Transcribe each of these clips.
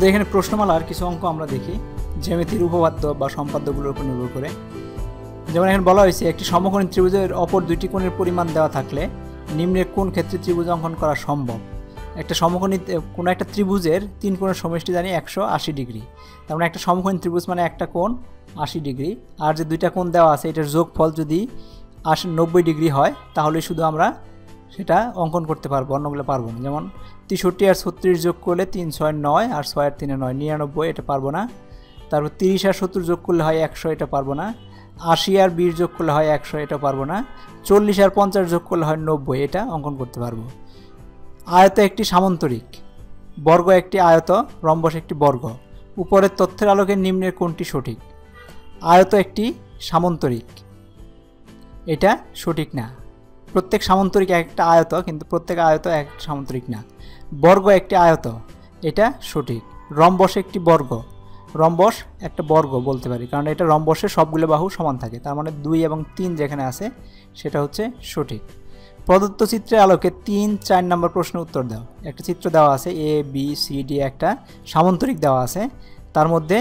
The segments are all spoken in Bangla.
এখানে প্রশ্নমালার কিছু অঙ্ক আমরা দেখি জ্যামিতির উপপাদ্য বা সম্পাদ্যগুলোর উপর নির্ভর করে। যেমন এখানে বলা হয়েছে একটি সমকোণী ত্রিভুজের অপর দুইটি কোণের পরিমাণ দেওয়া থাকলে নিম্নের কোন ক্ষেত্রে ত্রিভুজ অঙ্কন করা সম্ভব। একটা সমকোণী কোনো একটা ত্রিভুজের তিন কোণের সমষ্টি জানি 180 ডিগ্রি। তার মানে একটা সমকোণী ত্রিভুজ মানে একটা কোণ 80 ডিগ্রি, আর যে দুইটা কোণ দেওয়া আছে এটার যোগফল যদি 90 ডিগ্রি হয় তাহলে শুধু আমরা সেটা অঙ্কন করতে পারবো, অন্যগুলো পারবো না। যেমন 63 আর 36 যোগ করলে 3 6 9 আর 6 আর 3 9 99, এটা পারবো না। তারপর 30 আর 70 যোগ করলে হয় 100, এটা পারবো না। 80 আর 20 যোগ করলে হয় 100, এটা পারবো না। 40 আর 50 যোগ করলে হয় 90, এটা অঙ্কন করতে পারবো। আয়ত একটি সামান্তরিক, বর্গ একটি আয়ত, রম্বস একটি বর্গ। উপরের তথ্যের আলোকে নিম্নের কোনটি সঠিক। আয়ত একটি সামান্তরিক, এটা সঠিক না। প্রত্যেক সামান্তরিক একটা আয়ত, কিন্তু প্রত্যেক আয়ত এক সামান্তরিক না। বর্গ একটি আয়ত, এটা সঠিক। রম্বস একটি বর্গ, রম্বস একটা বর্গ বলতে পারি, কারণ এটা রম্বসের সবগুলো বাহু সমান থাকে, তার মানে 2 এবং 3 যেখানে আছে সেটা হচ্ছে সঠিক। প্রদত্ত চিত্রের আলোকে 3, 4 নম্বর প্রশ্নের উত্তর দাও। একটা চিত্র দেওয়া আছে A B C D, একটা সামান্তরিক দেওয়া আছে, তার মধ্যে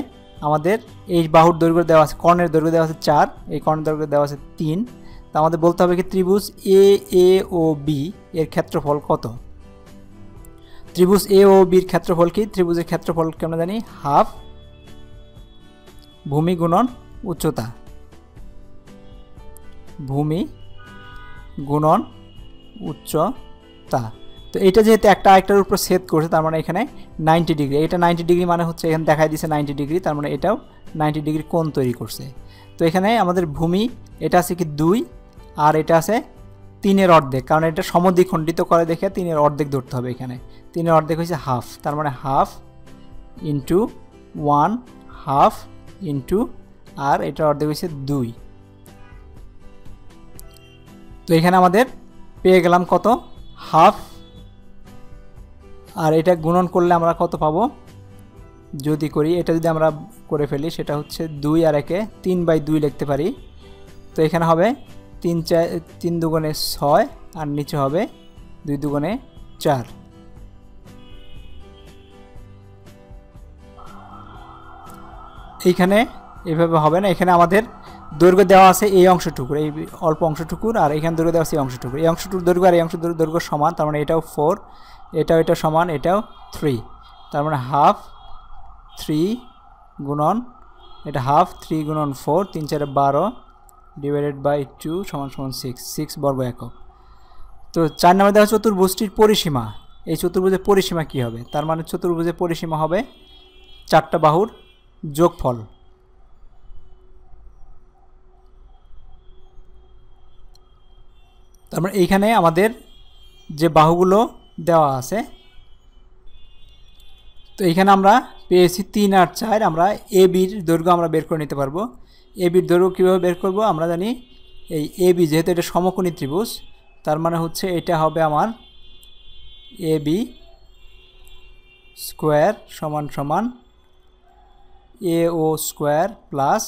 আমাদের এই বাহুর দৈর্ঘ্য দেওয়া আছে, কর্ণের দৈর্ঘ্য দেওয়া আছে 4, এই কর্ণের দৈর্ঘ্য দেওয়া আছে 3। তা আমাদের বলতে হবে কি ত্রিভুজ A ও B এর ক্ষেত্রফল কত। ত্রিভুজ A ও B এর ক্ষেত্রফল কি? ত্রিভুজের ক্ষেত্রফল আমরা জানি হাফ ভূমি গুণন উচ্চতা, ভূমি গুণন উচ্চতা। তো এটা যেহেতু একটা আরেকটার উপর ছেদ করছে, তার মানে এখানে 90 ডিগ্রি। এটা 90 ডিগ্রি মানে হচ্ছে এখানে দেখাই দিয়েছে 90 ডিগ্রি, তার মানে এটাও 90 ডিগ্রি কোণ তৈরি করছে। তো এখানে আমাদের ভূমি এটা আছে কি 2, আর এটা আছে 3-এর অর্ধেক, কারণ এটা সমদ্বিখণ্ডিত করে দেখে 3-এর অর্ধেক ধরতে হবে। এখানে 3-এর অর্ধেক হচ্ছে হাফ, তার মানে হাফ ইন্টু 1, হাফ ইন্টু, আর এটার অর্ধেক হচ্ছে 2। তো এখানে আমাদের পেয়ে গেলাম কত, হাফ। আর এটা গুণন করলে আমরা কত পাবো যদি করি, এটা যদি আমরা করে ফেলি সেটা হচ্ছে 2 আর 1-এ 3/2 লিখতে পারি। তো এখানে হবে 3 দুগুণে 6, আর নিচে হবে 2 দুগুণে 4। এইখানে এভাবে হবে না, এখানে আমাদের দৈর্ঘ্য দেওয়া আছে এই অংশটুকুর, এই অল্প অংশটুকুর, আর এখানে দৈর্ঘ্য দেওয়া আছে এই অংশটুকুর। এই অংশটুকুর দৈর্ঘ্য আর এই অংশটুকুর দৈর্ঘ্য সমান, তার মানে এটাও 4, এটা সমান, এটাও 3। তার মানে হাফ 3 গুণন, এটা হাফ 3 গুণন 4, 3 4 12 ডিভাইডেড বাই 2 সমান 6 বর্গ একক। তো 4 নম্বরে দেওয়া চতুর্ভুজটির পরিসীমা। এই চতুর্ভুজের পরিসীমা কি হবে? তার মানে চতুর্ভুজের পরিসীমা হবে 4টা বাহুর যোগফল। তার মানে এইখানে আমাদের যে বাহুগুলো দেওয়া আছে, তো এইখানে আমরা পেয়েছি 3 আর 4। আমরা ABর দৈর্ঘ্য আমরা বের করে নিতে পারবো। ABর দৈর্ঘ্য কীভাবে বের করব? আমরা জানি এই AB যেহেতু এটা সমকোণী ত্রিভুজ, তার মানে হচ্ছে এটা হবে আমার AB স্কোয়ার সমান সমান AO square plus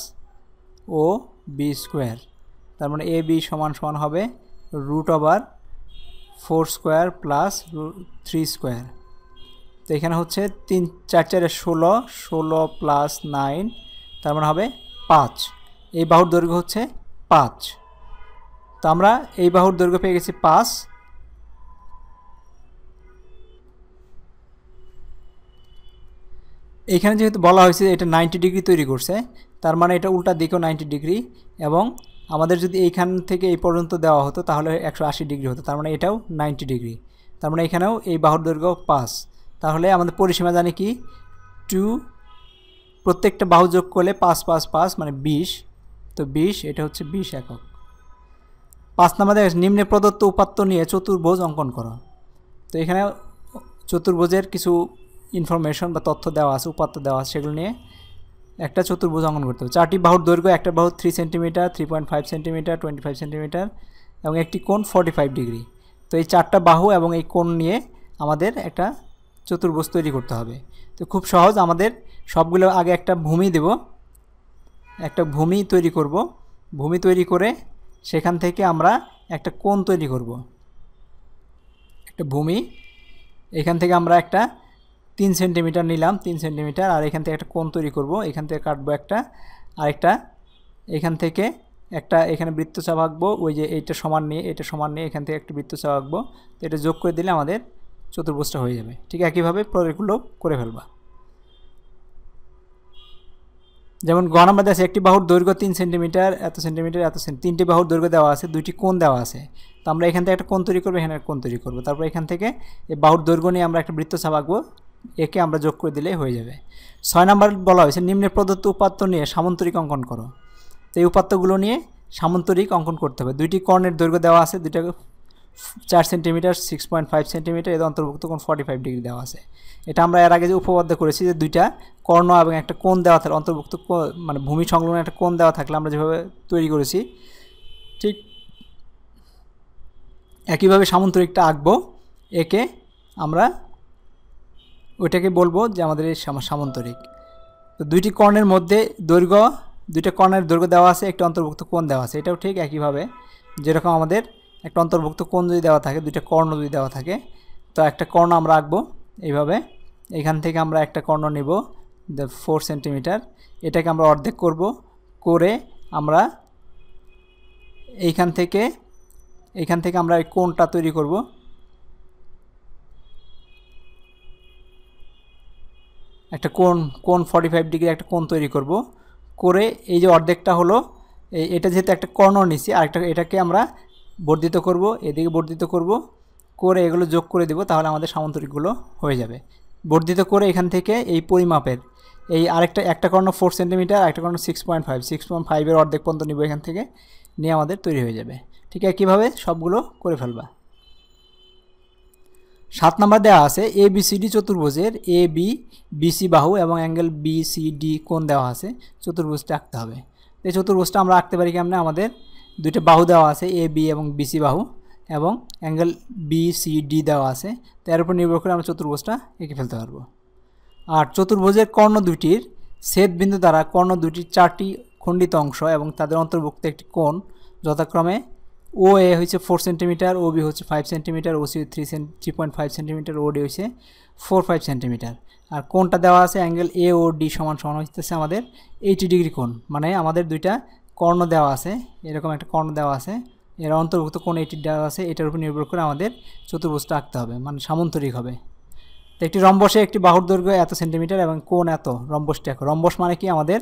OB square. তার মানে AB সমান সমান হবে √4 স্কোয়ার প্লাস 3 স্কোয়ার। তো এখানে হচ্ছে 3 4 4 16, 16 প্লাস 9, তার মানে হবে 5। এই বাহুর দৈর্ঘ্য হচ্ছে 5। তো আমরা এই বাহুর দৈর্ঘ্য পেয়ে গেছি 5। এইখানে যেহেতু বলা হয়েছে এটা 90 ডিগ্রি তৈরি করছে, তার মানে এটা উল্টা দিকেও 90 ডিগ্রি, এবং আমাদের যদি এইখান থেকে এই পর্যন্ত দেওয়া হতো তাহলে 180 ডিগ্রি হতো, তার মানে এটাও 90 ডিগ্রি। তার মানে এখানেও এই বাহুর দৈর্ঘ্য 5। তাহলে আমাদের পরিসীমা জানি কি 2, প্রত্যেকটা বাহু যোগ করলে 5 5 5 মানে 20। তো 20, এটা হচ্ছে 20 একক। 5 নম্বরে নিম্নে প্রদত্ত উপাত্ত নিয়ে চতুর্ভুজ অঙ্কন করো। তো এখানে চতুর্ভুজের কিছু ইনফরমেশন বা তথ্য দেওয়া আছে, উপাত্ত দেওয়া আছে, সেগুলো নিয়ে একটা চতুর্ভুজ অঙ্কন করতে হবে। 4টি বাহুর দৈর্ঘ্য, একটা বাহু 3 সেন্টিমিটার, 3.5 সেন্টিমিটার, 25 সেন্টিমিটার, এবং একটি কোণ 45 ডিগ্রি। তো এই 4টা বাহু এবং এই কোণ নিয়ে আমাদের একটা চতুর্ভুজ তৈরি করতে হবে। তো খুব সহজ, আমাদের সবগুলো আগে একটা ভূমি দেব, একটা ভূমি তৈরি করব। ভূমি তৈরি করে সেখান থেকে আমরা একটা কোণ তৈরি করব। একটা ভূমি, এখান থেকে আমরা একটা 3 সেন্টিমিটার নিলাম, 3 সেন্টিমিটার, আর এখান থেকে একটা কোণ তৈরি করব। এখান থেকে কাটবো একটা, আরেকটা এখান থেকে একটা এখানে বৃত্তচাপ আঁকবো, ওই যে এইটা সমান নিয়ে এখান থেকে একটা বৃত্তচাপ আঁকবো। তো এটা যোগ করে দিলে আমাদের চতুর্ভুজটা হয়ে যাবে। ঠিক একইভাবে পরেরগুলো করে ফেলবা। যেমন গ নাম্বার দেওয়া আছে একটি বাহুর দৈর্ঘ্য 3 সেন্টিমিটার, এত সেন্টিমিটার, এত সেন্টিমিটার, 3টি বাহুর দৈর্ঘ্য দেওয়া আছে, 2টি কোণ দেওয়া আছে। তো আমরা এখান থেকে একটা কোণ তৈরি করবো, এখানে একটা কোণ তৈরি করবো। তারপর এখান থেকে এই বাহুর দৈর্ঘ্য নিয়ে আমরা একটা বৃত্তচাপ আঁকবো, একে আমরা যোগ করে দিলেই হয়ে যাবে। 6 নাম্বার বলা হয়েছে নিম্নে প্রদত্ত উপাত্ত নিয়ে সামান্তরিক অঙ্কন করো। তো এই উপাত্তগুলো নিয়ে সামান্তরিক অঙ্কন করতে হবে। 2টি কর্ণের দৈর্ঘ্য দেওয়া আছে, 2টা 4 সেন্টিমিটার, 6.5 সেন্টিমিটার, এর অন্তর্ভুক্ত কোণ 45 ডিগ্রি দেওয়া আছে। এটা আমরা এর আগে যে উপপাদ্য করেছি যে 2টা কর্ণ এবং একটা কোণ দেওয়া থাকলে অন্তর্ভুক্ত মানে ভূমি সংলগ্ন একটা কোণ দেওয়া থাকলে আমরা যেভাবে তৈরি করেছি ঠিক একইভাবে সামান্তরিকটা আঁকবো। একে আমরা ওইটাকে বলবো যে আমাদের এই সামান্তরিক। তো 2টি কর্ণের মধ্যে দৈর্ঘ্য, 2টা কর্ণের দৈর্ঘ্য দেওয়া আছে, একটা অন্তর্ভুক্ত কোণ দেওয়া আছে। এটাও ঠিক একইভাবে যেরকম আমাদের একটা অন্তর্ভুক্ত কোণ যদি দেওয়া থাকে, 2টা কর্ণ যদি দেওয়া থাকে, তো একটা কর্ণ আমরা আঁকবো এইভাবে। এখান থেকে আমরা একটা কর্ণ নেব 4 সেন্টিমিটার, এটাকে আমরা অর্ধেক করব, করে আমরা এইখান থেকে আমরা এই কোণটা তৈরি করব। একটা কোণ 45 ডিগ্রি একটা কোণ তৈরি করব, করে এই যে অর্ধেকটা হলো এটা যেহেতু একটা কর্ণ নিছি, আরেকটা এটাকে আমরা বর্ধিত করব, এদিকে বর্ধিত করব, করে এগুলো যোগ করে দেব, তাহলে আমাদের সামান্তরিকগুলো হয়ে যাবে। বর্ধিত করে এখান থেকে এই পরিমাপের এই একটা কর্ণ 4 সেন্টিমিটার, আরেকটা কর্ণ 6.5 এর অর্ধেক পর্যন্ত নিব, এখান থেকে নিয়ে আমাদের তৈরি হয়ে যাবে। ঠিক আছে, কীভাবে সবগুলো করে ফেলবা। 7 নাম্বার দেওয়া আছে ABCD চতুর্ভুজের ABC বাহু এবং অ্যাঙ্গেল BCD কোণ দেওয়া আছে, চতুর্ভুজটা আঁকতে হবে। এই চতুর্ভুজটা আমরা আঁকতে পারি কেমনে, আমাদের 2টা বাহু দেওয়া আছে AB এবং BC বাহু, এবং অ্যাঙ্গেল BCD দেওয়া আছে। তো এর উপর নির্ভর করে আমরা চতুর্ভুজটা এঁকে ফেলতে পারবো। আর চতুর্ভুজের কর্ণ দুটির ছেদ বিন্দু দ্বারা কর্ণ দুটির 4টি খণ্ডিত অংশ এবং তাদের অন্তর্ভুক্ত একটি কোণ যথাক্রমে OA হচ্ছে 4 সেন্টিমিটার, OB হচ্ছে 5 সেন্টিমিটার, OC 3.5 সেন্টিমিটার, OD হচ্ছে 4.5 সেন্টিমিটার। আর কোণটা দেওয়া আছে অ্যাঙ্গেল AOD সমান হচ্ছে আমাদের 80 ডিগ্রি কোণ। মানে আমাদের 2টা কর্ণ দেওয়া আছে, এরকম একটা কর্ণ দেওয়া আছে, এর অন্তর্ভুক্ত কোণ 80 দেওয়া আছে। এটার উপর নির্ভর করে আমাদের চতুর্ভুজটা আঁকতে হবে, মানে সামান্তরিক হবে। তো একটি রম্বসে একটি বাহুর দৈর্ঘ্য এত সেন্টিমিটার এবং কোণ এত, রম্বসটি এত। রম্বস মানে কি, আমাদের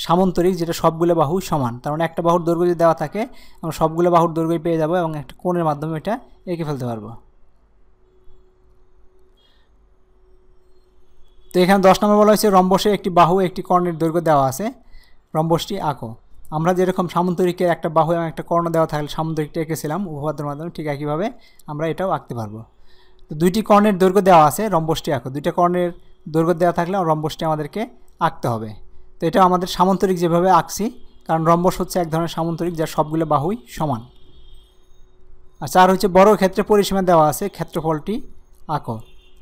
সামান্তরিক, যেটা সবগুলো বাহু সমান। তার মানে একটা বাহুর দৈর্ঘ্য যদি দেওয়া থাকে আমরা সবগুলো বাহুর দৈর্ঘ্যই পেয়ে যাব এবং একটা কোণের মাধ্যমে এটা এঁকে ফেলতে পারবো। তো এখানে 10 নম্বর বলা হয়েছে রম্বসে একটি বাহু একটি কর্ণের দৈর্ঘ্য দেওয়া আছে, রম্বসটি আঁকো। আমরা যেরকম সামান্তরিকের একটা বাহু এবং একটা কর্ণ দেওয়া থাকলে সামান্তরিকটা এঁকেছিলাম উপপাদ্যের মাধ্যমে, ঠিক একইভাবে আমরা এটাও আঁকতে পারবো। তো 2টি কর্ণের দৈর্ঘ্য দেওয়া আছে, রম্বসটি আঁকো। 2টা কর্ণের দৈর্ঘ্য দেওয়া থাকলে রম্বসটি আমাদেরকে আঁকতে হবে। তো এটা আমাদের সামান্তরিক যেভাবে আঁকছি, কারণ রম্বস হচ্ছে এক ধরনের সামান্তরিক যার সবগুলো বাহুই সমান। আর 4 হচ্ছে বর্গক্ষেত্রে পরিসীমা দেওয়া আছে, ক্ষেত্রফলটি আঁকো।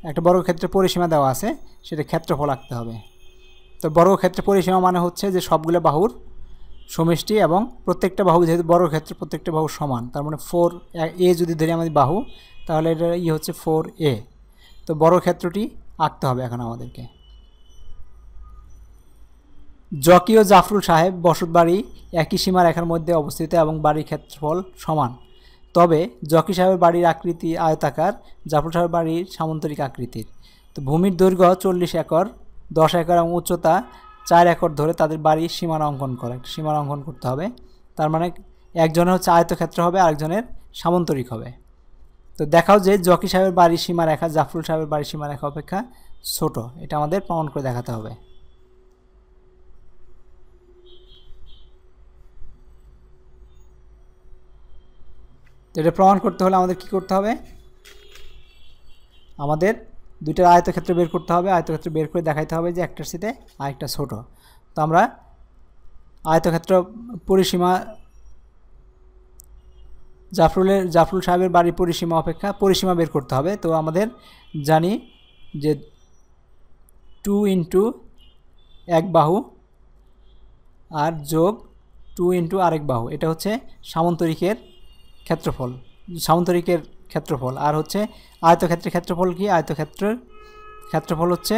একটা বর্গক্ষেত্রে পরিসীমা দেওয়া আছে, সেটা ক্ষেত্রফল আঁকতে হবে। তো বর্গক্ষেত্রে পরিসীমা মানে হচ্ছে যে সবগুলো বাহুর সমষ্টি এবং প্রত্যেকটা বাহু, যেহেতু বর্গক্ষেত্রে প্রত্যেকটা বাহু সমান, তার মানে 4A যদি ধরি আমাদের বাহু, তাহলে এটা হচ্ছে 4A। তো বর্গক্ষেত্রটি আঁকতে হবে এখন আমাদেরকে। জকি ও জাফরুল সাহেব বসতবাড়ি একই সীমারেখার মধ্যে অবস্থিত এবং বাড়ির ক্ষেত্রফল সমান। তবে জকি সাহেবের বাড়ির আকৃতি আয়তাকার, জাফরুল সাহেবের বাড়ির সামান্তরিক আকৃতির। তো ভূমির দৈর্ঘ্য 40 একর, 10 একর এবং উচ্চতা 4 একর ধরে তাদের বাড়ির সীমানা অঙ্কন করে, সীমানা অঙ্কন করতে হবে। তার মানে একজনের হচ্ছে আয়তক্ষেত্র হবে, আরেকজনের সামান্তরিক হবে। তো দেখাও যে জকি সাহেবের বাড়ির সীমারেখা জাফরুল সাহেবের বাড়ির সীমারেখা অপেক্ষা ছোট, এটা আমাদের প্রমাণ করে দেখাতে হবে। তো এটা প্রমাণ করতে হলে আমাদের কি করতে হবে, আমাদের 2টা আয়তক্ষেত্র বের করতে হবে। আয়তক্ষেত্র বের করে দেখাইতে হবে যে একটার সাথে আরেকটা ছোট। তো আমরা আয়তক্ষেত্র পরিসীমা জাফরুল সাহেবের বাড়ির পরিসীমা অপেক্ষা পরিসীমা বের করতে হবে। তো আমাদের জানি যে 2 ইন্টু এক বাহু আর যোগ 2 ইন্টু আরেক বাহু, এটা হচ্ছে সামান্তরিকের ক্ষেত্রফল, সামান্তরিকের ক্ষেত্রফল। আর হচ্ছে আয়তক্ষেত্রের ক্ষেত্রফল কি, আয়তক্ষেত্রের ক্ষেত্রফল হচ্ছে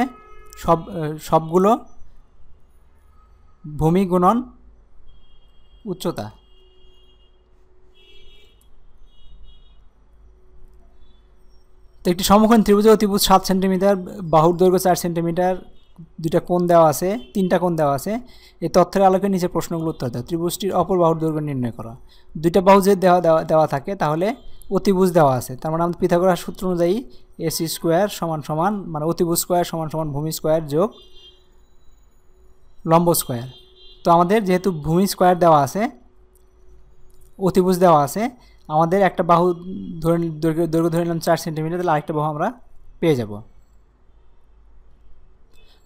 সবগুলো ভূমি গুণন উচ্চতা। তো একটি সমকোণ ত্রিভুজে অতিভুজ 7 সেন্টিমিটার, বাহুর দৈর্ঘ্য 4 সেন্টিমিটার, দুইটা কোণ দেওয়া আছে, 3টা কোণ দেওয়া আছে। এই তথ্যের আলোকে নিচে প্রশ্নগুলো উত্তর দাও। ত্রিভুজটির অপর বাহুর দৈর্ঘ্য নির্ণয় করা। দুইটা বাহু যদি দেওয়া থাকে তাহলে অতিভুজ দেওয়া আছে, তার মানে আমাদের পিথাগোরাস সূত্র অনুযায়ী এসি স্কোয়ার সমান সমান মানে অতিভুজ স্কোয়ার সমান সমান ভূমি স্কোয়ার যোগ লম্ব স্কোয়ার। তো আমাদের যেহেতু ভূমি স্কোয়ার দেওয়া আছে, অতিভুজ দেওয়া আছে, আমাদের একটা বাহু দৈর্ঘ্য ধরে নিলাম 4 সেন্টিমিটার, তাহলে আরেকটা বাহু আমরা পেয়ে যাব।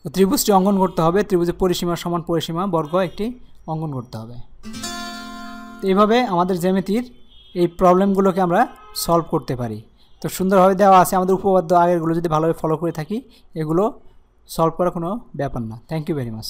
তো ত্রিভুজটি অঙ্কন করতে হবে, ত্রিভুজের পরিসীমা সমান পরিসীমা বর্গ একটি অঙ্কন করতে হবে। তো এইভাবে আমাদের জ্যামিতির এই প্রবলেমগুলোকে আমরা সলভ করতে পারি। তো সুন্দরভাবে দেওয়া আছে, আমাদের উপপাদ্য আগেরগুলো যদি ভালোভাবে ফলো করে থাকি এগুলো সলভ করা কোনো ব্যাপার না। Thank you very much.